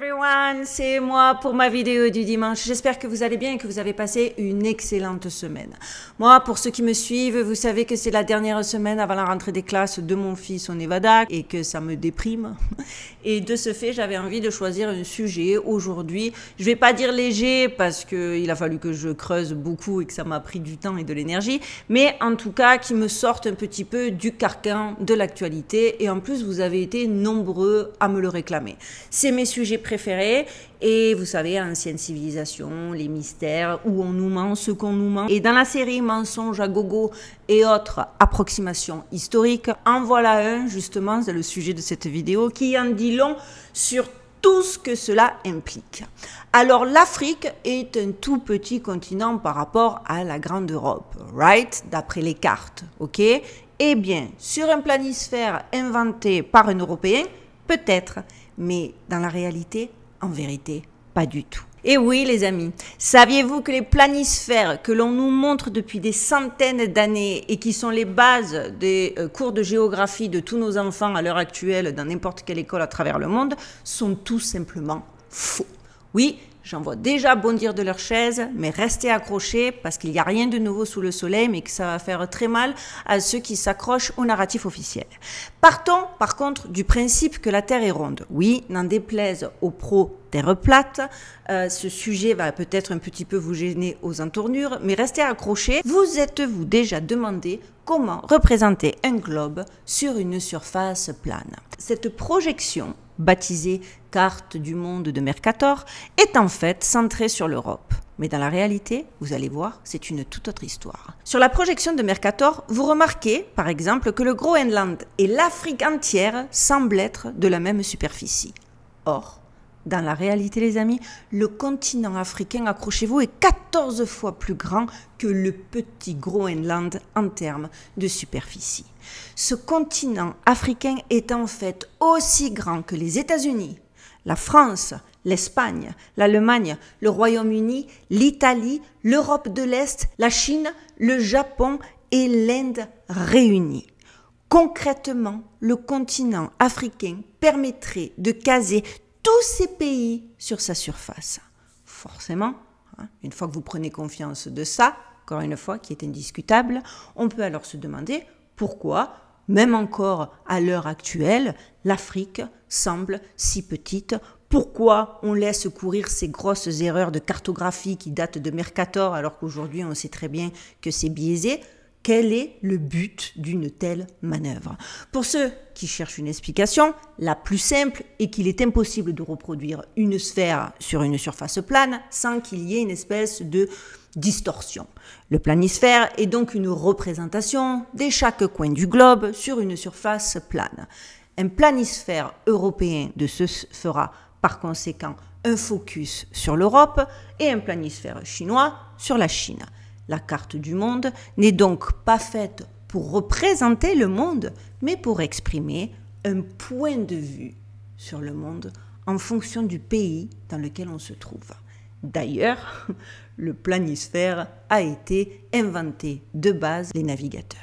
everyone, c'est moi pour ma vidéo du dimanche. J'espère que vous allez bien et que vous avez passé une excellente semaine. Moi, pour ceux qui me suivent, vous savez que c'est la dernière semaine avant la rentrée des classes de mon fils au Nevada et que ça me déprime. Et de ce fait, j'avais envie de choisir un sujet aujourd'hui. Je vais pas dire léger parce qu'il a fallu que je creuse beaucoup et que ça m'a pris du temps et de l'énergie, mais en tout cas qui me sorte un petit peu du carcan de l'actualité. Et en plus, vous avez été nombreux à me le réclamer. C'est mes sujets préférés et vous savez, ancienne civilisation, les mystères, où on nous ment, ce qu'on nous ment. Et dans la série Mensonges à gogo et autres approximations historiques, en voilà un justement, c'est le sujet de cette vidéo, qui en dit long sur tout ce que cela implique. Alors l'Afrique est un tout petit continent par rapport à la grande Europe, right? D'après les cartes, ok? Eh bien, sur un planisphère inventé par un Européen, peut-être, mais dans la réalité, en vérité, pas du tout. Et oui les amis, saviez-vous que les planisphères que l'on nous montre depuis des centaines d'années et qui sont les bases des cours de géographie de tous nos enfants à l'heure actuelle dans n'importe quelle école à travers le monde sont tout simplement faux? Oui, j'en vois déjà bondir de leur chaise, mais restez accrochés parce qu'il n'y a rien de nouveau sous le soleil, mais que ça va faire très mal à ceux qui s'accrochent au narratif officiel. Partons par contre du principe que la Terre est ronde. Oui, n'en déplaise aux pros Terre plate, ce sujet va peut-être un petit peu vous gêner aux entournures, mais restez accrochés. Vous êtes-vous déjà demandé comment représenter un globe sur une surface plane? Cette projection, baptisée carte du monde de Mercator, est en fait centrée sur l'Europe. Mais dans la réalité, vous allez voir, c'est une toute autre histoire. Sur la projection de Mercator, vous remarquez, par exemple, que le Groenland et l'Afrique entière semblent être de la même superficie. Or, dans la réalité, les amis, le continent africain, accrochez-vous, est 14 fois plus grand que le petit Groenland en termes de superficie. Ce continent africain est en fait aussi grand que les États-Unis, la France, l'Espagne, l'Allemagne, le Royaume-Uni, l'Italie, l'Europe de l'Est, la Chine, le Japon et l'Inde réunis. Concrètement, le continent africain permettrait de caser tous ces pays sur sa surface. Forcément, une fois que vous prenez confiance de ça, encore une fois, qui est indiscutable, on peut alors se demander pourquoi, même encore à l'heure actuelle, l'Afrique semble si petite. Pourquoi on laisse courir ces grosses erreurs de cartographie qui datent de Mercator alors qu'aujourd'hui on sait très bien que c'est biaisé? Quel est le but d'une telle manœuvre? Pour ceux qui cherchent une explication, la plus simple est qu'il est impossible de reproduire une sphère sur une surface plane sans qu'il y ait une espèce de distorsion. Le planisphère est donc une représentation de chaque coin du globe sur une surface plane. Un planisphère européen de ce fera par conséquent un focus sur l'Europe et un planisphère chinois sur la Chine. La carte du monde n'est donc pas faite pour représenter le monde, mais pour exprimer un point de vue sur le monde en fonction du pays dans lequel on se trouve. D'ailleurs, le planisphère a été inventé de base les navigateurs.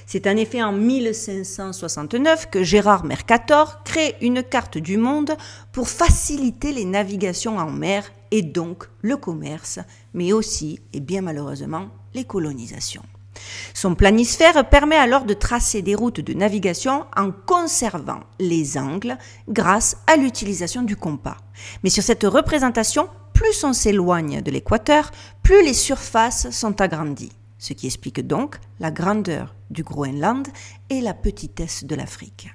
C'est en effet en 1569 que Gérard Mercator crée une carte du monde pour faciliter les navigations en mer et donc le commerce, mais aussi, et bien malheureusement, les colonisations. Son planisphère permet alors de tracer des routes de navigation en conservant les angles grâce à l'utilisation du compas. Mais sur cette représentation, plus on s'éloigne de l'équateur, plus les surfaces sont agrandies. Ce qui explique donc la grandeur du Groenland et la petitesse de l'Afrique.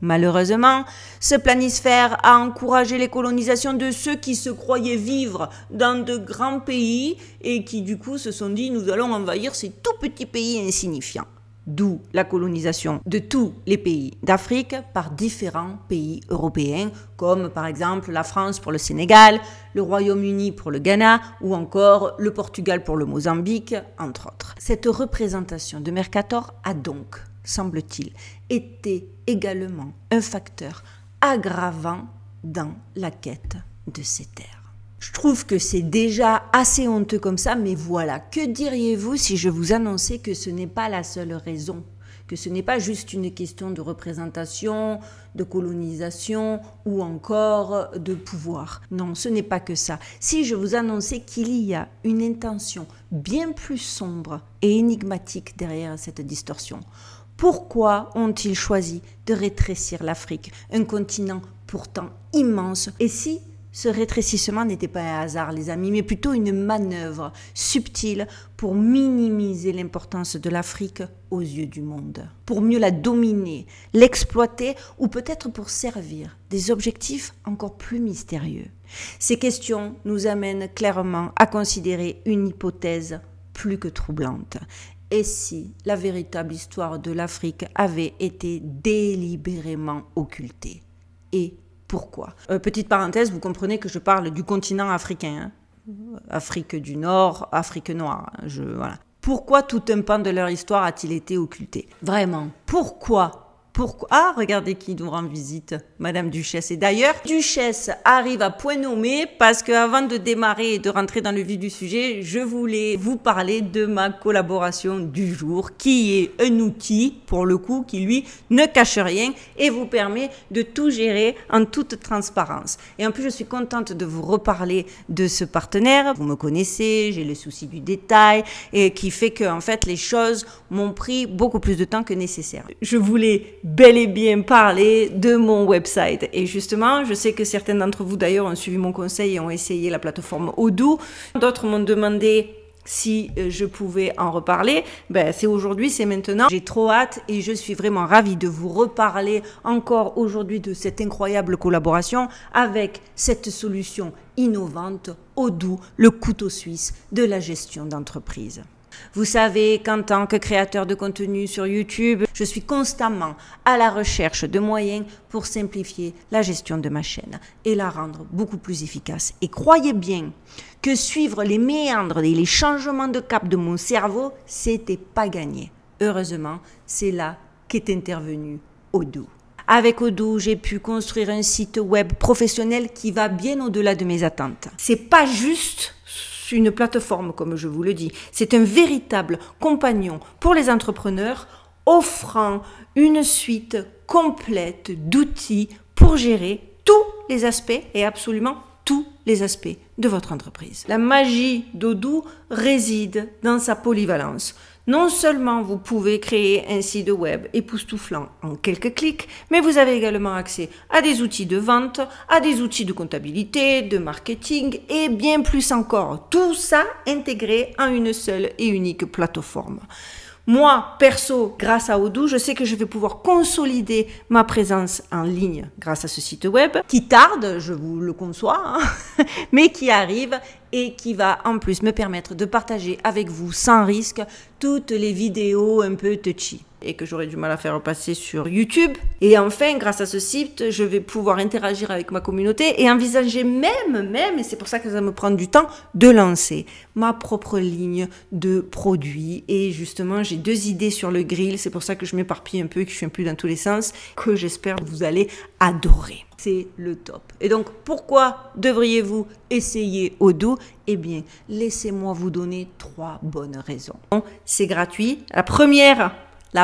Malheureusement, ce planisphère a encouragé les colonisations de ceux qui se croyaient vivre dans de grands pays et qui du coup se sont dit « nous allons envahir ces tout petits pays insignifiants ». D'où la colonisation de tous les pays d'Afrique par différents pays européens, comme par exemple la France pour le Sénégal, le Royaume-Uni pour le Ghana ou encore le Portugal pour le Mozambique, entre autres. Cette représentation de Mercator a donc, semble-t-il, été également un facteur aggravant dans la quête de ces terres. Je trouve que c'est déjà assez honteux comme ça, mais voilà, que diriez-vous si je vous annonçais que ce n'est pas la seule raison que ce n'est pas juste une question de représentation, de colonisation ou encore de pouvoir. Non, ce n'est pas que ça. Si je vous annonçais qu'il y a une intention bien plus sombre et énigmatique derrière cette distorsion, pourquoi ont-ils choisi de rétrécir l'Afrique, un continent pourtant immense? Et si ce rétrécissement n'était pas un hasard, les amis, mais plutôt une manœuvre subtile pour minimiser l'importance de l'Afrique aux yeux du monde, pour mieux la dominer, l'exploiter ou peut-être pour servir des objectifs encore plus mystérieux. Ces questions nous amènent clairement à considérer une hypothèse plus que troublante. Et si la véritable histoire de l'Afrique avait été délibérément occultée? Et pourquoi? Petite parenthèse, vous comprenez que je parle du continent africain. Afrique du Nord, Afrique noire. Voilà. Pourquoi tout un pan de leur histoire a-t-il été occulté? Vraiment, pourquoi? Ah, regardez qui nous rend visite, Madame Duchesse. Et d'ailleurs, Duchesse arrive à point nommé parce qu'avant de démarrer et de rentrer dans le vif du sujet, je voulais vous parler de ma collaboration du jour, qui est un outil, pour le coup, qui lui ne cache rien et vous permet de tout gérer en toute transparence. Et en plus, je suis contente de vous reparler de ce partenaire. Vous me connaissez, j'ai le souci du détail et qui fait que, en fait, les choses m'ont pris beaucoup plus de temps que nécessaire. Je voulais bel et bien parler de mon website. Et justement, je sais que certains d'entre vous d'ailleurs ont suivi mon conseil et ont essayé la plateforme Odoo. D'autres m'ont demandé si je pouvais en reparler. Ben, c'est aujourd'hui, c'est maintenant. J'ai trop hâte et je suis vraiment ravie de vous reparler encore aujourd'hui de cette incroyable collaboration avec cette solution innovante, Odoo, le couteau suisse de la gestion d'entreprise. Vous savez qu'en tant que créateur de contenu sur YouTube, je suis constamment à la recherche de moyens pour simplifier la gestion de ma chaîne et la rendre beaucoup plus efficace. Et croyez bien que suivre les méandres et les changements de cap de mon cerveau, c'était pas gagné. Heureusement, c'est là qu'est intervenu Odoo. Avec Odoo, j'ai pu construire un site web professionnel qui va bien au-delà de mes attentes. C'est pas juste une plateforme, comme je vous le dis. C'est un véritable compagnon pour les entrepreneurs, offrant une suite complète d'outils pour gérer tous les aspects et absolument tous les aspects de votre entreprise. La magie d'Odoo réside dans sa polyvalence. Non seulement vous pouvez créer un site web époustouflant en quelques clics, mais vous avez également accès à des outils de vente, à des outils de comptabilité, de marketing et bien plus encore. Tout ça intégré en une seule et unique plateforme. Moi, perso, grâce à Odoo, je sais que je vais pouvoir consolider ma présence en ligne grâce à ce site web qui tarde, je vous le conçois, hein, mais qui arrive et qui va en plus me permettre de partager avec vous sans risque toutes les vidéos un peu touchy et que j'aurais du mal à faire passer sur YouTube. Et enfin, grâce à ce site, je vais pouvoir interagir avec ma communauté et envisager même, et c'est pour ça que ça me prend du temps, de lancer ma propre ligne de produits. Et justement, j'ai 2 idées sur le grill, c'est pour ça que je m'éparpille un peu et que je suis un peu dans tous les sens, que j'espère que vous allez adorer. C'est le top. Et donc, pourquoi devriez-vous essayer Odoo? Eh bien, laissez-moi vous donner 3 bonnes raisons. C'est gratuit. La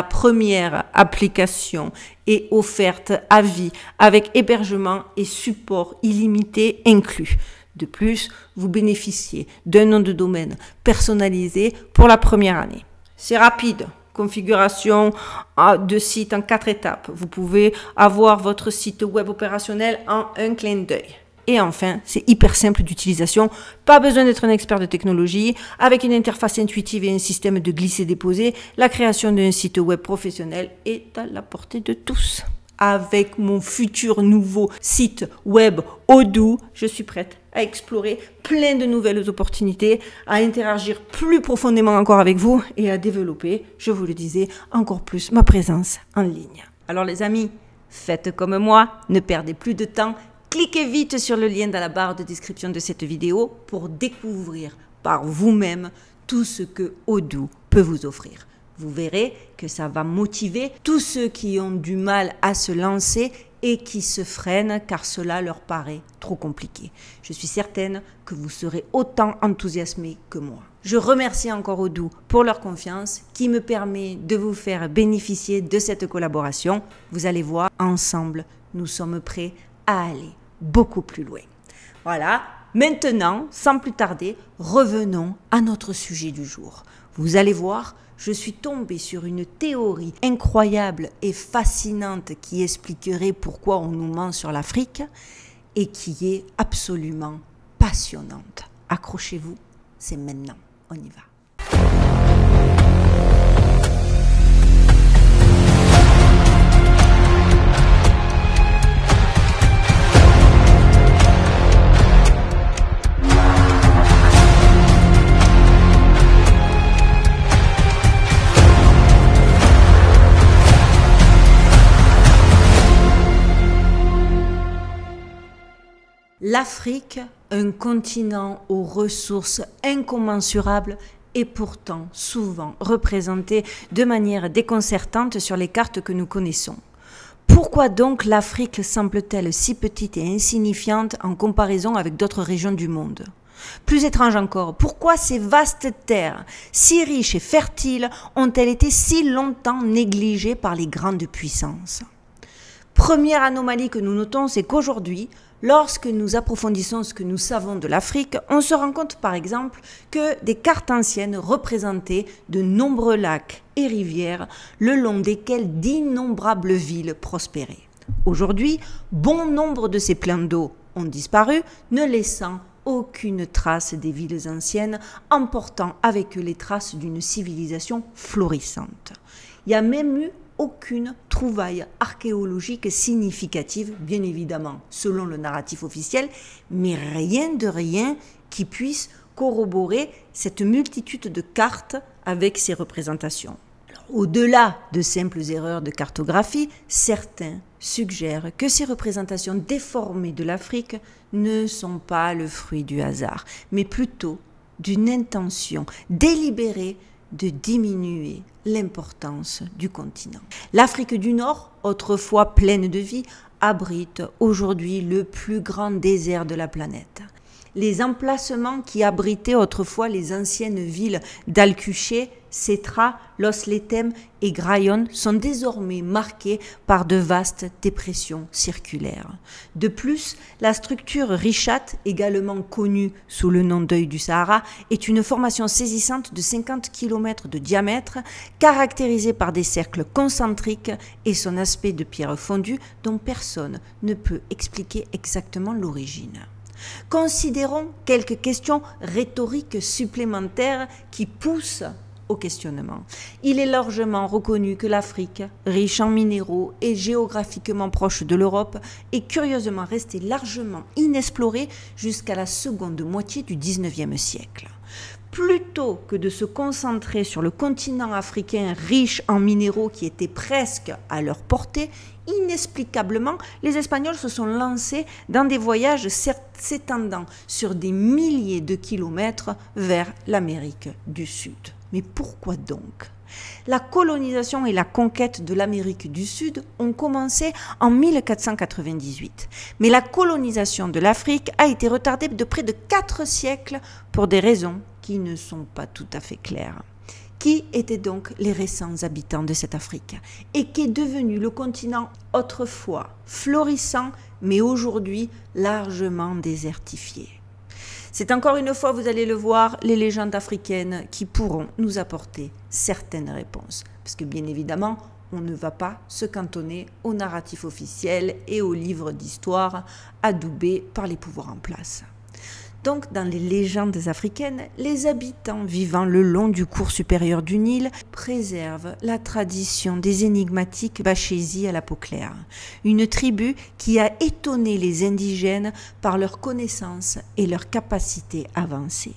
première application est offerte à vie avec hébergement et support illimité inclus. De plus, vous bénéficiez d'un nom de domaine personnalisé pour la première année. C'est rapide. Configuration de site en 4 étapes. Vous pouvez avoir votre site web opérationnel en un clin d'œil. Et enfin, c'est hyper simple d'utilisation. Pas besoin d'être un expert de technologie. Avec une interface intuitive et un système de glisser-déposer, la création d'un site web professionnel est à la portée de tous. Avec mon futur nouveau site web Odoo, je suis prête à explorer plein de nouvelles opportunités, à interagir plus profondément encore avec vous et à développer, je vous le disais, encore plus ma présence en ligne. Alors les amis, faites comme moi, ne perdez plus de temps. Cliquez vite sur le lien dans la barre de description de cette vidéo pour découvrir par vous-même tout ce que Odoo peut vous offrir. Vous verrez que ça va motiver tous ceux qui ont du mal à se lancer et qui se freinent car cela leur paraît trop compliqué. Je suis certaine que vous serez autant enthousiasmés que moi. Je remercie encore Odoo pour leur confiance qui me permet de vous faire bénéficier de cette collaboration. Vous allez voir, ensemble, nous sommes prêts à aller beaucoup plus loin. Voilà, maintenant, sans plus tarder, revenons à notre sujet du jour. Vous allez voir, je suis tombée sur une théorie incroyable et fascinante qui expliquerait pourquoi on nous ment sur l'Afrique et qui est absolument passionnante. Accrochez-vous, c'est maintenant, on y va. L'Afrique, un continent aux ressources incommensurables, est pourtant souvent représenté de manière déconcertante sur les cartes que nous connaissons. Pourquoi donc l'Afrique semble-t-elle si petite et insignifiante en comparaison avec d'autres régions du monde ? Plus étrange encore, pourquoi ces vastes terres, si riches et fertiles, ont-elles été si longtemps négligées par les grandes puissances ? Première anomalie que nous notons, c'est qu'aujourd'hui, lorsque nous approfondissons ce que nous savons de l'Afrique, on se rend compte par exemple que des cartes anciennes représentaient de nombreux lacs et rivières le long desquels d'innombrables villes prospéraient. Aujourd'hui, bon nombre de ces plans d'eau ont disparu, ne laissant aucune trace des villes anciennes, emportant avec eux les traces d'une civilisation florissante. Il y a même eu aucune trouvaille archéologique significative, bien évidemment, selon le narratif officiel, mais rien de rien qui puisse corroborer cette multitude de cartes avec ces représentations. Au-delà de simples erreurs de cartographie, certains suggèrent que ces représentations déformées de l'Afrique ne sont pas le fruit du hasard, mais plutôt d'une intention délibérée de diminuer l'importance du continent. L'Afrique du Nord, autrefois pleine de vie, abrite aujourd'hui le plus grand désert de la planète. Les emplacements qui abritaient autrefois les anciennes villes d'Alcuché, Sétra, Los Letem et Grayon sont désormais marqués par de vastes dépressions circulaires. De plus, la structure Richat, également connue sous le nom d'œil du Sahara, est une formation saisissante de 50 km de diamètre, caractérisée par des cercles concentriques et son aspect de pierre fondue dont personne ne peut expliquer exactement l'origine. Considérons quelques questions rhétoriques supplémentaires qui poussent au questionnement. Il est largement reconnu que l'Afrique, riche en minéraux et géographiquement proche de l'Europe, est curieusement restée largement inexplorée jusqu'à la seconde moitié du XIXe siècle. Plutôt que de se concentrer sur le continent africain riche en minéraux qui était presque à leur portée, inexplicablement, les Espagnols se sont lancés dans des voyages s'étendant sur des milliers de kilomètres vers l'Amérique du Sud. Mais pourquoi donc ? La colonisation et la conquête de l'Amérique du Sud ont commencé en 1498. Mais la colonisation de l'Afrique a été retardée de près de 4 siècles pour des raisons qui ne sont pas tout à fait claires. Qui étaient donc les récents habitants de cette Afrique et qu'est devenu le continent autrefois florissant, mais aujourd'hui largement désertifié? C'est encore une fois, vous allez le voir, les légendes africaines qui pourront nous apporter certaines réponses. Parce que bien évidemment, on ne va pas se cantonner au narratif officiel et aux livres d'histoire adoubés par les pouvoirs en place. Donc, dans les légendes africaines, les habitants vivant le long du cours supérieur du Nil préservent la tradition des énigmatiques Bachési à la peau claire, une tribu qui a étonné les indigènes par leur connaissance et leur capacité avancée.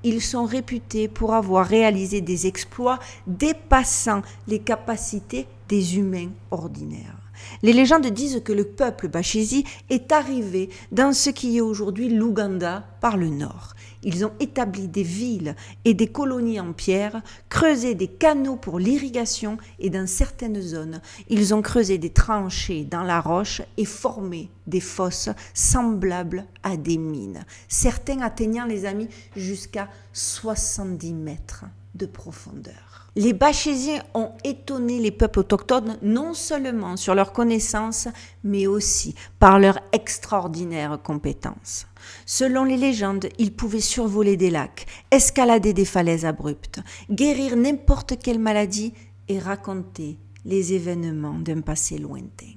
Ils sont réputés pour avoir réalisé des exploits dépassant les capacités des humains ordinaires. Les légendes disent que le peuple Bashesi est arrivé dans ce qui est aujourd'hui l'Ouganda par le nord. Ils ont établi des villes et des colonies en pierre, creusé des canaux pour l'irrigation et dans certaines zones, ils ont creusé des tranchées dans la roche et formé des fosses semblables à des mines, certains atteignant, les amis, jusqu'à 70 mètres de profondeur. Les Bashesiens ont étonné les peuples autochtones non seulement sur leurs connaissances, mais aussi par leurs extraordinaires compétences. Selon les légendes, ils pouvaient survoler des lacs, escalader des falaises abruptes, guérir n'importe quelle maladie et raconter les événements d'un passé lointain.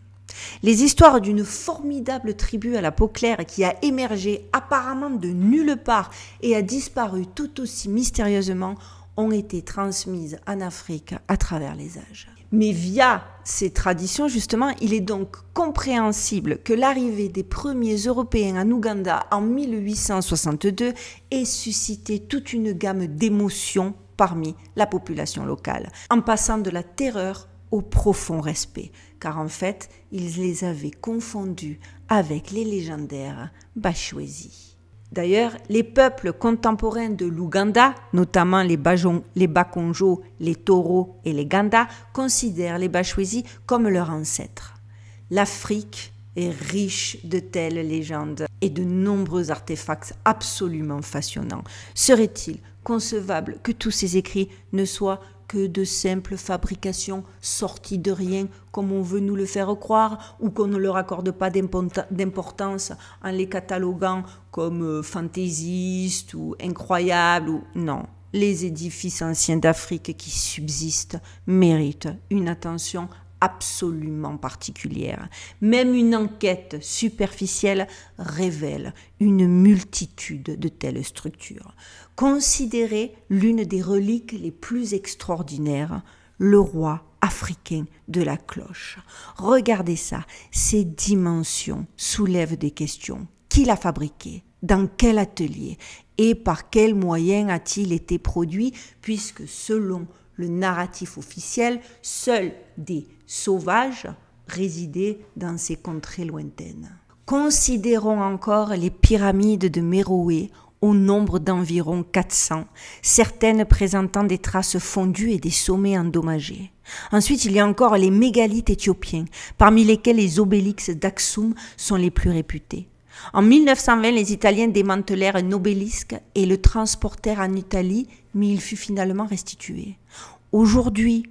Les histoires d'une formidable tribu à la peau claire qui a émergé apparemment de nulle part et a disparu tout aussi mystérieusement ont été transmises en Afrique à travers les âges. Mais via ces traditions, justement, il est donc compréhensible que l'arrivée des premiers Européens en Ouganda en 1862 ait suscité toute une gamme d'émotions parmi la population locale, en passant de la terreur au profond respect, car en fait, ils les avaient confondus avec les légendaires Bashwezi. D'ailleurs, les peuples contemporains de l'Ouganda, notamment les Bakonjo, les Toro et les Ganda, considèrent les Bashwezi comme leurs ancêtres. L'Afrique est riche de telles légendes et de nombreux artefacts absolument fascinants. Serait-il concevable que tous ces écrits ne soient que de simples fabrications sorties de rien, comme on veut nous le faire croire, ou qu'on ne leur accorde pas d'importance en les cataloguant comme fantaisistes ou incroyables ou... Non, les édifices anciens d'Afrique qui subsistent méritent une attention absolument particulière. Même une enquête superficielle révèle une multitude de telles structures. Considérée l'une des reliques les plus extraordinaires, le roi africain de la cloche. Regardez ça, ces dimensions soulèvent des questions. Qui l'a fabriqué? Dans quel atelier? Et par quels moyens a-t-il été produit? Puisque selon le narratif officiel, seuls des sauvages résidaient dans ces contrées lointaines. Considérons encore les pyramides de Méroé, au nombre d'environ 400, certaines présentant des traces fondues et des sommets endommagés. Ensuite, il y a encore les mégalithes éthiopiens, parmi lesquels les obélix d'Aksum sont les plus réputés. En 1920, les Italiens démantelèrent un obélisque et le transportèrent en Italie, mais il fut finalement restitué. Aujourd'hui,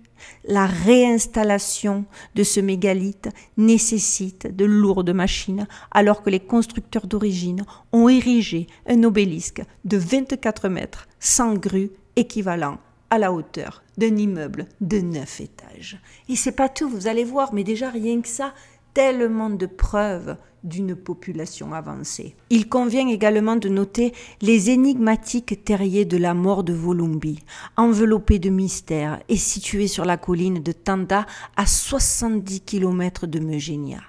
la réinstallation de ce mégalithe nécessite de lourdes machines, alors que les constructeurs d'origine ont érigé un obélisque de 24 mètres sans grue, équivalent à la hauteur d'un immeuble de 9 étages. Et c'est pas tout, vous allez voir, mais déjà rien que ça, tellement de preuves d'une population avancée. Il convient également de noter les énigmatiques terriers de la mort de Volumbi, enveloppés de mystère et situés sur la colline de Tanda à 70 km de Meugénia.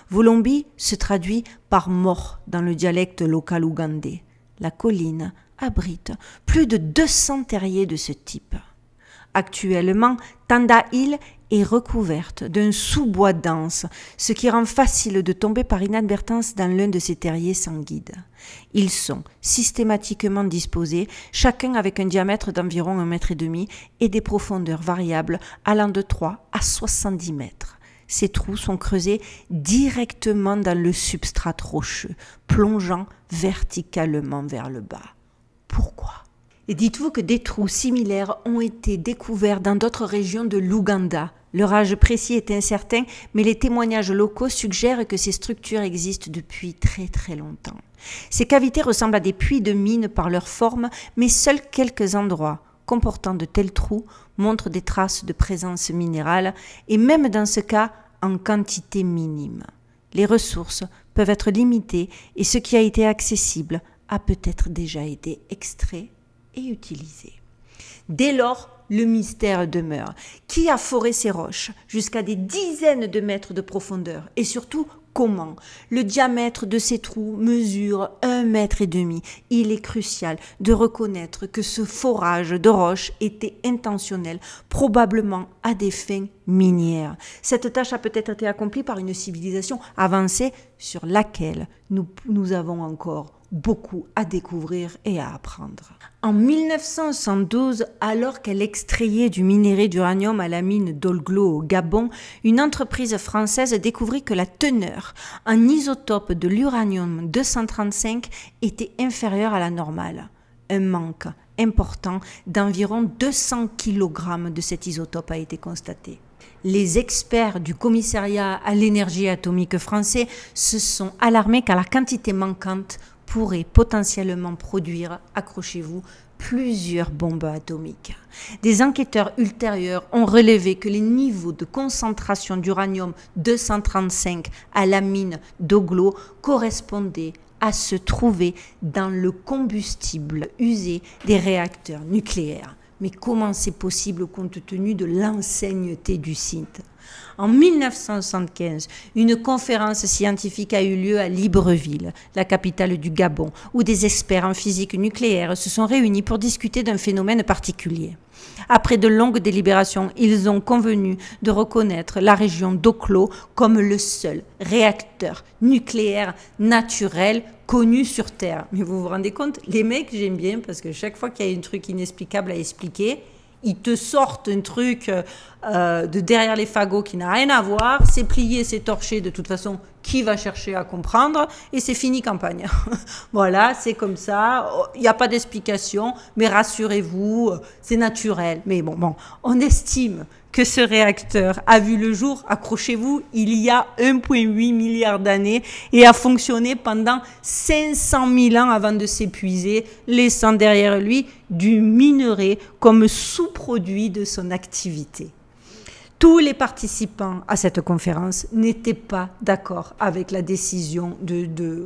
Volumbi se traduit par mort dans le dialecte local ougandais. La colline abrite plus de 200 terriers de ce type. Actuellement, Tanda Hill est recouverte d'un sous-bois dense, ce qui rend facile de tomber par inadvertance dans l'un de ces terriers sans guide. Ils sont systématiquement disposés, chacun avec un diamètre d'environ 1,5 m et des profondeurs variables allant de 3 à 70 mètres. Ces trous sont creusés directement dans le substrat rocheux, plongeant verticalement vers le bas. Pourquoi ? Et dites-vous que des trous similaires ont été découverts dans d'autres régions de l'Ouganda. Leur âge précis est incertain, mais les témoignages locaux suggèrent que ces structures existent depuis très très longtemps. Ces cavités ressemblent à des puits de mine par leur forme, mais seuls quelques endroits comportant de tels trous montrent des traces de présence minérale, et même dans ce cas, en quantité minime. Les ressources peuvent être limitées et ce qui a été accessible a peut-être déjà été extrait et utilisé. Dès lors, le mystère demeure. Qui a foré ces roches jusqu'à des dizaines de mètres de profondeur? Et surtout, comment? Le diamètre de ces trous mesure 1,5 mètre. Il est crucial de reconnaître que ce forage de roches était intentionnel, probablement à des fins minière. Cette tâche a peut-être été accomplie par une civilisation avancée sur laquelle nous avons encore beaucoup à découvrir et à apprendre. En 1912, alors qu'elle extrayait du minerai d'uranium à la mine d'Olglo au Gabon, une entreprise française découvrit que la teneur en isotope de l'uranium-235 était inférieure à la normale. Un manque important d'environ 200 kg de cet isotope a été constaté. Les experts du commissariat à l'énergie atomique français se sont alarmés car la quantité manquante pourrait potentiellement produire, accrochez-vous, plusieurs bombes atomiques. Des enquêteurs ultérieurs ont relevé que les niveaux de concentration d'uranium-235 à la mine d'Olglo correspondaient à se trouver dans le combustible usé des réacteurs nucléaires. Mais comment c'est possible compte tenu de l'ancienneté du site? En 1975, une conférence scientifique a eu lieu à Libreville, la capitale du Gabon, où des experts en physique nucléaire se sont réunis pour discuter d'un phénomène particulier. Après de longues délibérations, ils ont convenu de reconnaître la région d'Olglo comme le seul réacteur nucléaire naturel connu sur Terre. Mais vous vous rendez compte, les mecs, j'aime bien, parce que chaque fois qu'il y a un truc inexplicable à expliquer, ils te sortent un truc de derrière les fagots qui n'a rien à voir, c'est plié, c'est torché, de toute façon, qui va chercher à comprendre, et c'est fini campagne. Voilà, c'est comme ça, il n'y a pas d'explication, mais rassurez-vous, c'est naturel. Mais bon, on estime que ce réacteur a vu le jour, accrochez-vous, il y a 1,8 milliard d'années et a fonctionné pendant 500 000 ans avant de s'épuiser, laissant derrière lui du minerai comme sous-produit de son activité. Tous les participants à cette conférence n'étaient pas d'accord avec la décision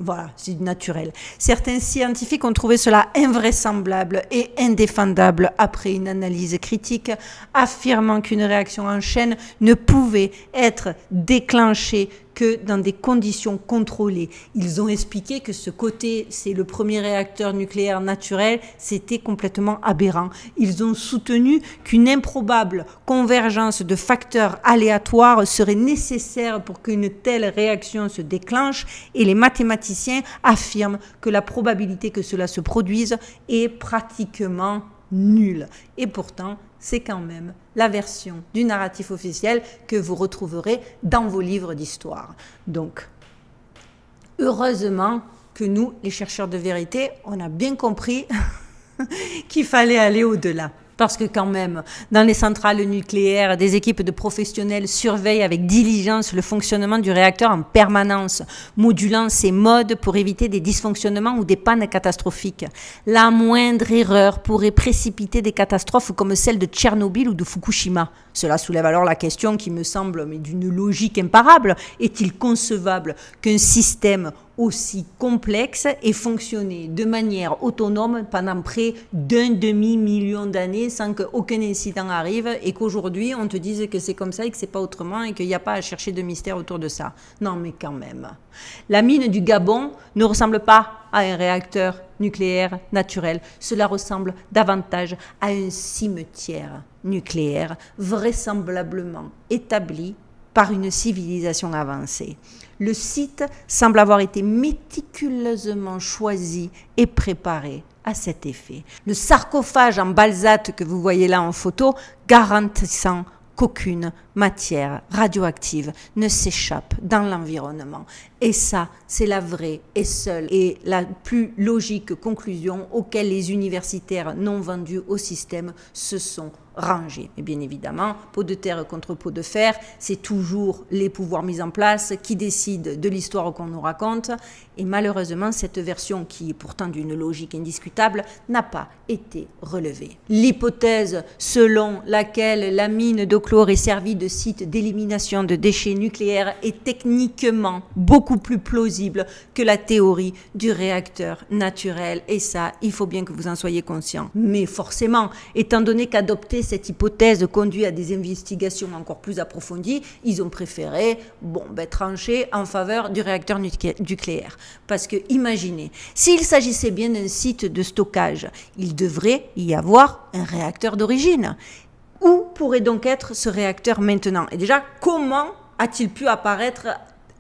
voilà, c'est naturel. Certains scientifiques ont trouvé cela invraisemblable et indéfendable après une analyse critique, affirmant qu'une réaction en chaîne ne pouvait être déclenchée que dans des conditions contrôlées. Ils ont expliqué que ce côté, c'est le premier réacteur nucléaire naturel, c'était complètement aberrant. Ils ont soutenu qu'une improbable convergence de facteurs aléatoires serait nécessaire pour qu'une telle réaction se déclenche et les mathématiciens affirment que la probabilité que cela se produise est pratiquement nulle. Et pourtant, c'est quand même la version du narratif officiel que vous retrouverez dans vos livres d'histoire. Donc, heureusement que nous, les chercheurs de vérité, on a bien compris qu'il fallait aller au-delà. Parce que quand même, dans les centrales nucléaires, des équipes de professionnels surveillent avec diligence le fonctionnement du réacteur en permanence, modulant ses modes pour éviter des dysfonctionnements ou des pannes catastrophiques. La moindre erreur pourrait précipiter des catastrophes comme celle de Tchernobyl ou de Fukushima. Cela soulève alors la question qui me semble d'une logique imparable. Est-il concevable qu'un système aussi complexe ait fonctionné de manière autonome pendant près d'un demi-million d'années sans qu'aucun incident arrive et qu'aujourd'hui on te dise que c'est comme ça et que c'est pas autrement et qu'il n'y a pas à chercher de mystère autour de ça? Non mais quand même. La mine du Gabon ne ressemble pas à un réacteur nucléaire naturel. Cela ressemble davantage à un cimetière nucléaire vraisemblablement établi par une civilisation avancée. Le site semble avoir été méticuleusement choisi et préparé à cet effet. Le sarcophage en basalte que vous voyez là en photo garantissant qu'aucune matière radioactive ne s'échappe dans l'environnement. Et ça, c'est la vraie et seule et la plus logique conclusion auquel les universitaires non vendus au système se sont rangés. Et bien évidemment, pot de terre contre pot de fer, c'est toujours les pouvoirs mis en place qui décident de l'histoire qu'on nous raconte. Et malheureusement, cette version, qui est pourtant d'une logique indiscutable, n'a pas été relevée. L'hypothèse selon laquelle la mine d'Olglo aurait servi de site d'élimination de déchets nucléaires est techniquement beaucoup plus plausible que la théorie du réacteur naturel. Et ça, il faut bien que vous en soyez conscients. Mais forcément, étant donné qu'adopter cette hypothèse conduit à des investigations encore plus approfondies, ils ont préféré trancher en faveur du réacteur nucléaire. Parce que imaginez, s'il s'agissait bien d'un site de stockage, il devrait y avoir un réacteur d'origine. Où pourrait donc être ce réacteur maintenant? Et déjà, comment a-t-il pu apparaître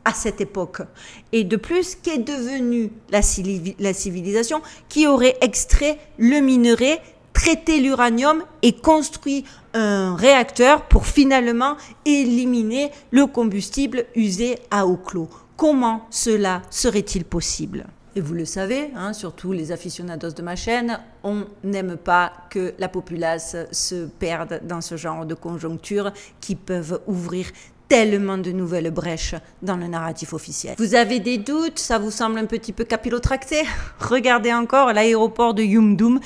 à cette époque? Et de plus, qu'est devenue la civilisation qui aurait extrait le minerai, traité l'uranium et construit un réacteur pour finalement éliminer le combustible usé à eau clos? Comment cela serait-il possible? Et vous le savez, hein, surtout les aficionados de ma chaîne, on n'aime pas que la populace se perde dans ce genre de conjonctures qui peuvent ouvrir tellement de nouvelles brèches dans le narratif officiel. Vous avez des doutes? Ça vous semble un petit peu capillotracté? Regardez encore l'aéroport de Yumdum,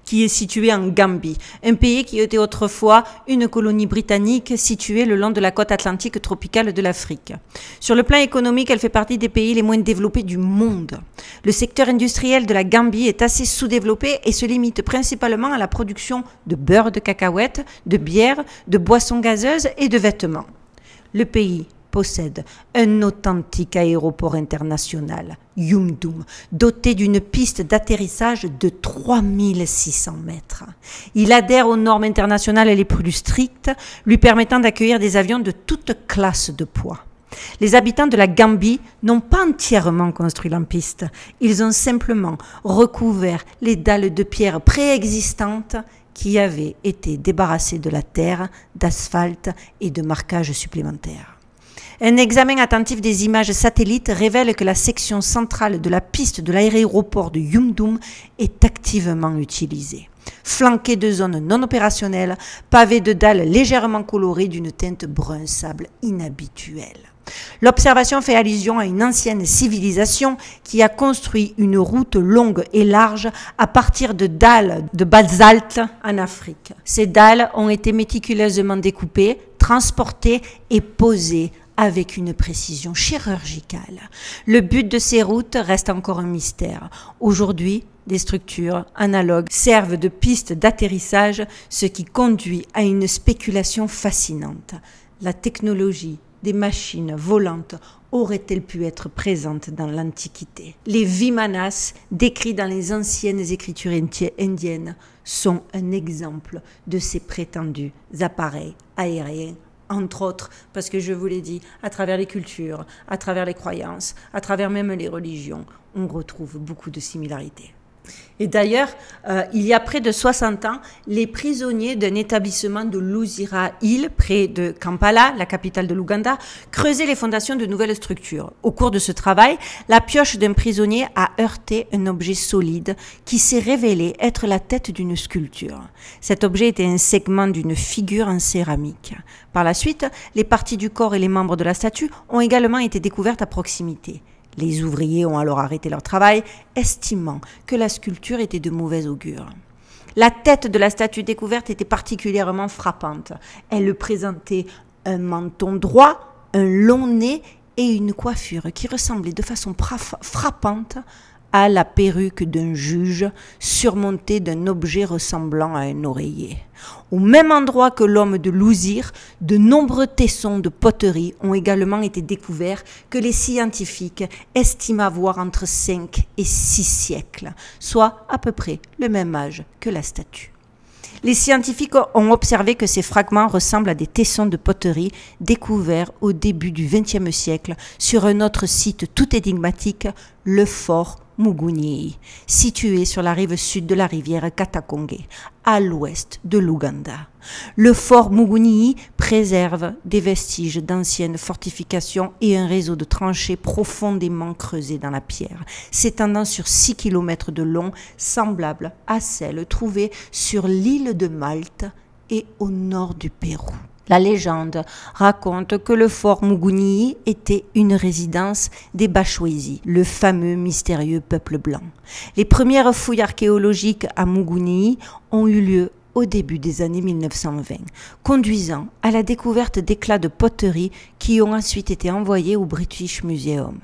qui est situé en Gambie, un pays qui était autrefois une colonie britannique située le long de la côte atlantique tropicale de l'Afrique. Sur le plan économique, elle fait partie des pays les moins développés du monde. Le secteur industriel de la Gambie est assez sous-développé et se limite principalement à la production de beurre de cacahuètes, de bière, de boissons gazeuses et de vêtements. Le pays possède un authentique aéroport international, Yumdum, doté d'une piste d'atterrissage de 3600 mètres. Il adhère aux normes internationales les plus strictes, lui permettant d'accueillir des avions de toute classe de poids. Les habitants de la Gambie n'ont pas entièrement construit la piste, ils ont simplement recouvert les dalles de pierre préexistantes qui avaient été débarrassées de la terre, d'asphalte et de marquages supplémentaires. Un examen attentif des images satellites révèle que la section centrale de la piste de l'aéroport de Yumdum est activement utilisée. Flanquée de zones non opérationnelles, pavée de dalles légèrement colorées d'une teinte brun sable inhabituelle. L'observation fait allusion à une ancienne civilisation qui a construit une route longue et large à partir de dalles de basalte en Afrique. Ces dalles ont été méticuleusement découpées, transportées et posées avec une précision chirurgicale. Le but de ces routes reste encore un mystère. Aujourd'hui, des structures analogues servent de pistes d'atterrissage, ce qui conduit à une spéculation fascinante. La technologie des machines volantes aurait-elle pu être présente dans l'Antiquité? Les Vimanas, décrits dans les anciennes écritures indiennes, sont un exemple de ces prétendus appareils aériens. Entre autres, parce que je vous l'ai dit, à travers les cultures, à travers les croyances, à travers même les religions, on retrouve beaucoup de similarités. Et d'ailleurs, il y a près de 60 ans, les prisonniers d'un établissement de Luzira Hill, près de Kampala, la capitale de l'Ouganda, creusaient les fondations de nouvelles structures. Au cours de ce travail, la pioche d'un prisonnier a heurté un objet solide qui s'est révélé être la tête d'une sculpture. Cet objet était un segment d'une figure en céramique. Par la suite, les parties du corps et les membres de la statue ont également été découvertes à proximité. Les ouvriers ont alors arrêté leur travail, estimant que la sculpture était de mauvais augure. La tête de la statue découverte était particulièrement frappante. Elle présentait un menton droit, un long nez et une coiffure qui ressemblait de façon frappante à la perruque d'un juge surmontée d'un objet ressemblant à un oreiller. Au même endroit que l'homme de Luzir, de nombreux tessons de poterie ont également été découverts que les scientifiques estiment avoir entre 5 et 6 siècles, soit à peu près le même âge que la statue. Les scientifiques ont observé que ces fragments ressemblent à des tessons de poterie découverts au début du XXe siècle sur un autre site tout énigmatique, le fort Mugunyi, situé sur la rive sud de la rivière Katakonge, à l'ouest de l'Ouganda. Le fort Mugunyi préserve des vestiges d'anciennes fortifications et un réseau de tranchées profondément creusées dans la pierre, s'étendant sur 6 km de long, semblable à celle trouvée sur l'île de Malte et au nord du Pérou. La légende raconte que le fort Mugunyi était une résidence des Bachwezi, le fameux mystérieux peuple blanc. Les premières fouilles archéologiques à Mugunyi ont eu lieu au début des années 1920, conduisant à la découverte d'éclats de poterie qui ont ensuite été envoyés au British Museum.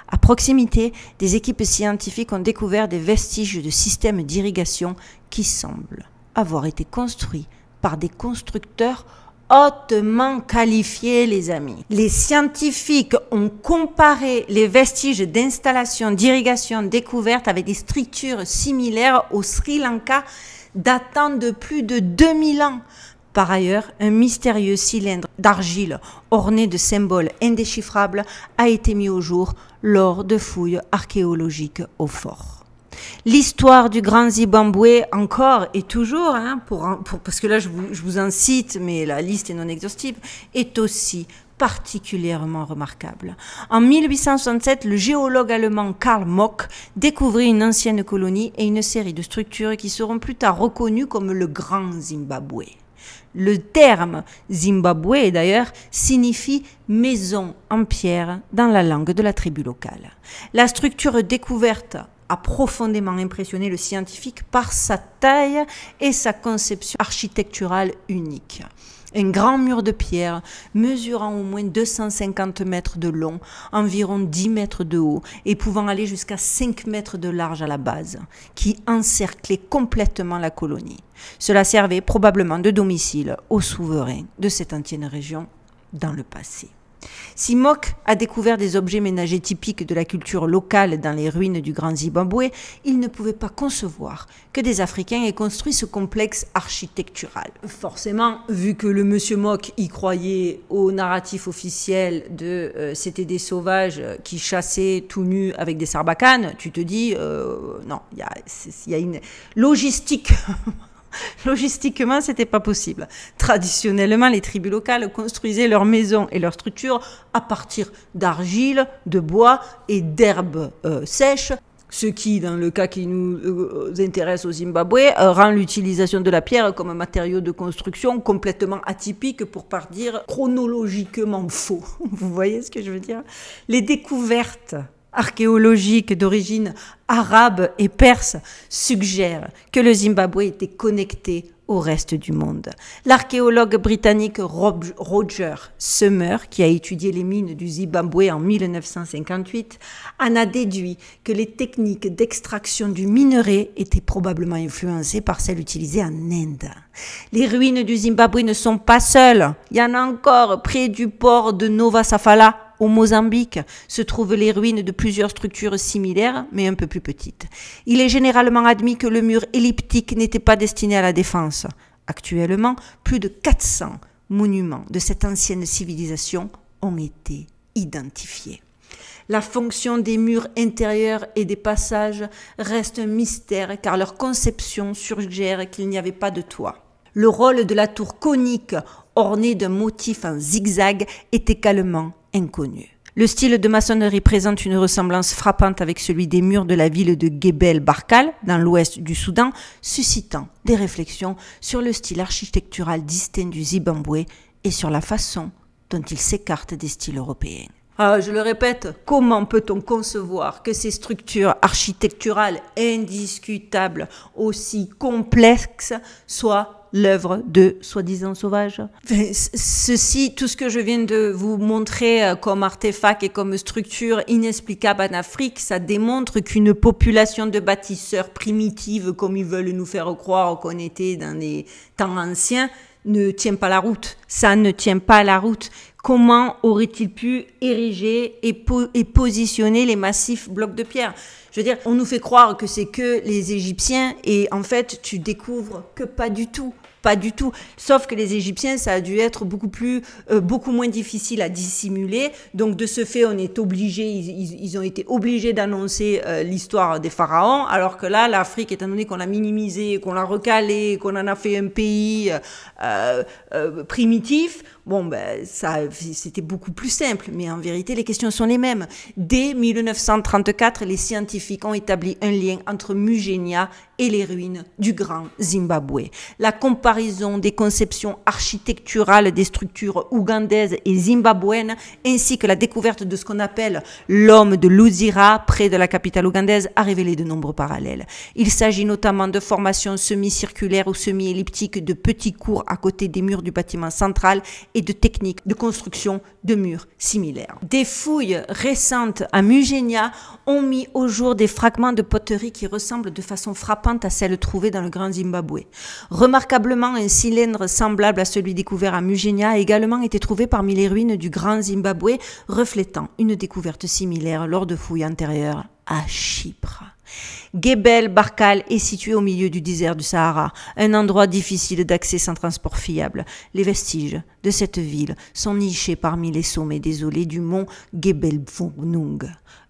À proximité, des équipes scientifiques ont découvert des vestiges de systèmes d'irrigation qui semblent avoir été construits par des constructeurs hautement qualifiés, les amis. Les scientifiques ont comparé les vestiges d'installations d'irrigation découvertes avec des structures similaires au Sri Lanka datant de plus de 2000 ans. Par ailleurs, un mystérieux cylindre d'argile orné de symboles indéchiffrables a été mis au jour lors de fouilles archéologiques au fort. L'histoire du Grand Zimbabwe, encore et toujours, parce que là je vous en cite, mais la liste est non exhaustive, est aussi particulièrement remarquable. En 1867, le géologue allemand Karl Mock découvrit une ancienne colonie et une série de structures qui seront plus tard reconnues comme le Grand Zimbabwe. Le terme Zimbabwe, d'ailleurs, signifie maison en pierre dans la langue de la tribu locale. La structure découverte a profondément impressionné le scientifique par sa taille et sa conception architecturale unique. Un grand mur de pierre mesurant au moins 250 mètres de long, environ 10 mètres de haut et pouvant aller jusqu'à 5 mètres de large à la base, qui encerclait complètement la colonie. Cela servait probablement de domicile aux souverains de cette ancienne région dans le passé. Si Mock a découvert des objets ménagers typiques de la culture locale dans les ruines du Grand Zimbabwe, il ne pouvait pas concevoir que des Africains aient construit ce complexe architectural. Forcément, vu que le monsieur Mock y croyait au narratif officiel de c'était des sauvages qui chassaient tout nus avec des sarbacanes, tu te dis non, il y a une logistique. Logistiquement, c'était pas possible. Traditionnellement, les tribus locales construisaient leurs maisons et leurs structures à partir d'argile, de bois et d'herbes sèches, ce qui, dans le cas qui nous intéresse au Zimbabwe, rend l'utilisation de la pierre comme un matériau de construction complètement atypique, pour pas dire chronologiquement faux. Vous voyez ce que je veux dire? Les découvertes archéologiques d'origine arabe et perse suggèrent que le Zimbabwe était connecté au reste du monde. L'archéologue britannique Roger Summer, qui a étudié les mines du Zimbabwe en 1958, en a déduit que les techniques d'extraction du minerai étaient probablement influencées par celles utilisées en Inde. Les ruines du Zimbabwe ne sont pas seules. Il y en a encore près du port de Nova Safala, au Mozambique, se trouvent les ruines de plusieurs structures similaires, mais un peu plus petites. Il est généralement admis que le mur elliptique n'était pas destiné à la défense. Actuellement, plus de 400 monuments de cette ancienne civilisation ont été identifiés. La fonction des murs intérieurs et des passages reste un mystère, car leur conception suggère qu'il n'y avait pas de toit. Le rôle de la tour conique ornée d'un motif en zigzag est également inconnu. Le style de maçonnerie présente une ressemblance frappante avec celui des murs de la ville de Gebel Barkal, dans l'ouest du Soudan, suscitant des réflexions sur le style architectural distinct du Zimbabwe et sur la façon dont il s'écarte des styles européens. Je le répète, comment peut-on concevoir que ces structures architecturales indiscutables, aussi complexes, soient l'œuvre de soi-disant sauvages? Ceci, tout ce que je viens de vous montrer comme artefact et comme structure inexplicable en Afrique, ça démontre qu'une population de bâtisseurs primitive, comme ils veulent nous faire croire qu'on était dans les temps anciens, ne tient pas la route. Ça ne tient pas la route. Comment aurait-il pu ériger et positionner les massifs blocs de pierre? Je veux dire, on nous fait croire que c'est que les Égyptiens, et en fait, tu découvres que pas du tout. Pas du tout. Sauf que les Égyptiens, ça a dû être beaucoup moins difficile à dissimuler. Donc, de ce fait, on est obligé, ils ont été obligés d'annoncer l'histoire des pharaons. Alors que là, l'Afrique, étant donné qu'on l'a minimisé, qu'on l'a recalé, qu'on en a fait un pays primitif, bon, ben, ça, c'était beaucoup plus simple. Mais en vérité, les questions sont les mêmes. Dès 1934, les scientifiques ont établi un lien entre Mugenia et les ruines du Grand Zimbabwe. La comparaison des conceptions architecturales des structures ougandaises et zimbabwéennes, ainsi que la découverte de ce qu'on appelle l'homme de Luzira, près de la capitale ougandaise, a révélé de nombreux parallèles. Il s'agit notamment de formations semi-circulaires ou semi-elliptiques de petits cours à côté des murs du bâtiment central et de techniques de construction de murs similaires. Des fouilles récentes à Mugenia ont mis au jour des fragments de poterie qui ressemblent de façon frappante à celles trouvées dans le Grand Zimbabwe. Remarquablement, un cylindre semblable à celui découvert à Mugenia a également été trouvé parmi les ruines du Grand Zimbabwe, reflétant une découverte similaire lors de fouilles antérieures à Chypre. Gebel Barkal est situé au milieu du désert du Sahara, un endroit difficile d'accès sans transport fiable. Les vestiges de cette ville sont nichés parmi les sommets désolés du mont Gebel Vounung.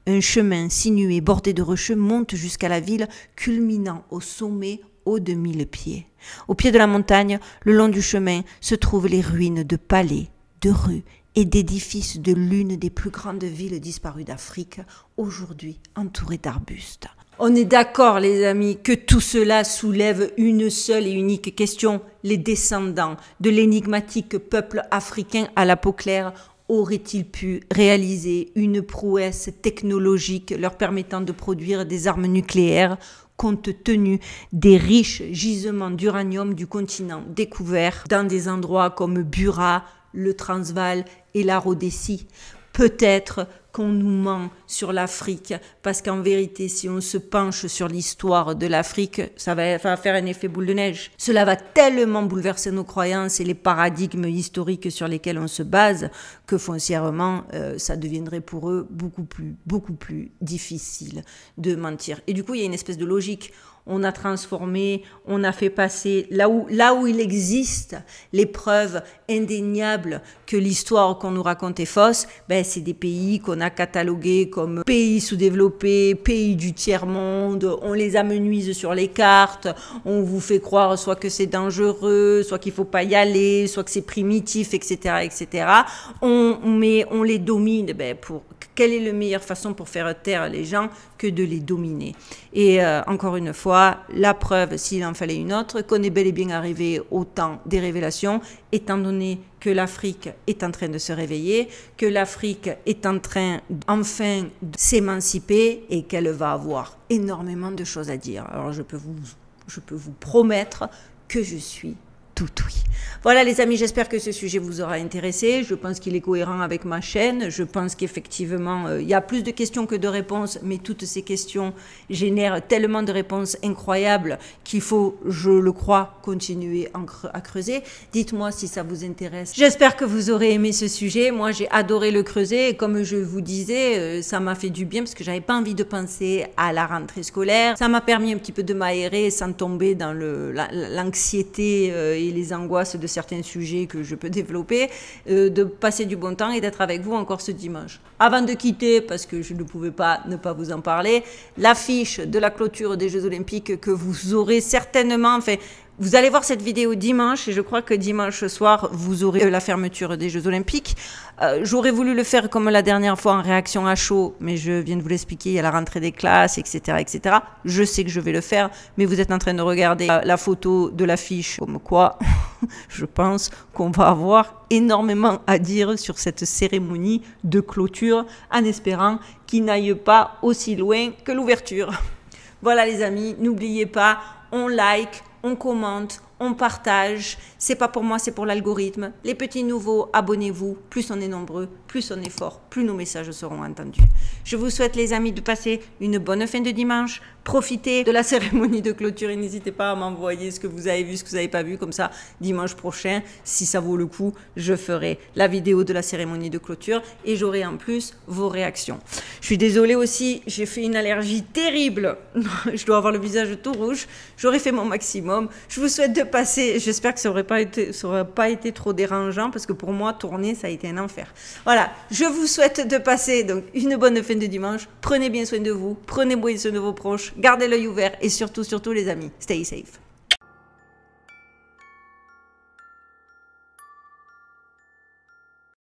Un chemin sinué bordé de rocheux monte jusqu'à la ville, culminant au sommet haut de 1000 pieds. Au pied de la montagne, le long du chemin, se trouvent les ruines de palais, de rues et d'édifices de l'une des plus grandes villes disparues d'Afrique, aujourd'hui entourées d'arbustes. On est d'accord, les amis, que tout cela soulève une seule et unique question. Les descendants de l'énigmatique peuple africain à la peau claire auraient-ils pu réaliser une prouesse technologique leur permettant de produire des armes nucléaires compte tenu des riches gisements d'uranium du continent découverts dans des endroits comme Bura, le Transvaal et la Rhodésie? Peut-être qu'on nous ment sur l'Afrique, parce qu'en vérité, si on se penche sur l'histoire de l'Afrique, ça va faire un effet boule de neige. Cela va tellement bouleverser nos croyances et les paradigmes historiques sur lesquels on se base, que foncièrement, ça deviendrait pour eux beaucoup plus difficile de mentir. Et du coup, il y a une espèce de logique. On a transformé, on a fait passer, là où il existe les preuves indéniables que l'histoire qu'on nous raconte est fausse, ben c'est des pays qu'on a catalogués comme pays sous-développés, pays du tiers-monde, on les amenuise sur les cartes, on vous fait croire soit que c'est dangereux, soit qu'il faut pas y aller, soit que c'est primitif, etc., etc. On les domine, ben quelle est la meilleure façon pour faire taire les gens que de les dominer? Et encore une fois, la preuve, s'il en fallait une autre, qu'on est bel et bien arrivé au temps des révélations, étant donné que l'Afrique est en train de se réveiller, que l'Afrique est en train enfin de s'émanciper et qu'elle va avoir énormément de choses à dire. Alors je peux vous promettre que je suis tout oui. Voilà les amis, j'espère que ce sujet vous aura intéressé. Je pense qu'il est cohérent avec ma chaîne. Je pense qu'effectivement, il y a plus de questions que de réponses, mais toutes ces questions génèrent tellement de réponses incroyables qu'il faut, je le crois, continuer à creuser. Dites-moi si ça vous intéresse. J'espère que vous aurez aimé ce sujet. Moi, j'ai adoré le creuser et comme je vous disais, ça m'a fait du bien parce que j'avais pas envie de penser à la rentrée scolaire. Ça m'a permis un petit peu de m'aérer sans tomber dans l'anxiété et les angoisses de certains sujets que je peux développer, de passer du bon temps et d'être avec vous encore ce dimanche. Avant de quitter, parce que je ne pouvais pas ne pas vous en parler, l'affiche de la clôture des Jeux Olympiques que vous aurez certainement fait. Vous allez voir cette vidéo dimanche et je crois que dimanche soir, vous aurez la fermeture des Jeux Olympiques. J'aurais voulu le faire comme la dernière fois en réaction à chaud, mais je viens de vous l'expliquer, il y a la rentrée des classes, etc., etc. Je sais que je vais le faire, mais vous êtes en train de regarder la photo de l'affiche, comme quoi je pense qu'on va avoir énormément à dire sur cette cérémonie de clôture, en espérant qu'il n'aille pas aussi loin que l'ouverture. Voilà les amis, n'oubliez pas, on like, on commente, on partage. C'est pas pour moi, c'est pour l'algorithme. Les petits nouveaux, abonnez-vous. Plus on est nombreux, plus on est fort, plus nos messages seront entendus. Je vous souhaite les amis de passer une bonne fin de dimanche. Profitez de la cérémonie de clôture et n'hésitez pas à m'envoyer ce que vous avez vu, ce que vous n'avez pas vu. Comme ça, dimanche prochain, si ça vaut le coup, je ferai la vidéo de la cérémonie de clôture et j'aurai en plus vos réactions. Je suis désolée aussi, j'ai fait une allergie terrible. Je dois avoir le visage tout rouge. J'aurais fait mon maximum. Je vous souhaite de passer, j'espère que ça n'aurait pas été trop dérangeant parce que pour moi, tourner, ça a été un enfer. Voilà, je vous souhaite de passer donc une bonne fin de dimanche. Prenez bien soin de vous, prenez bien soin de vos proches, gardez l'œil ouvert et surtout les amis, stay safe.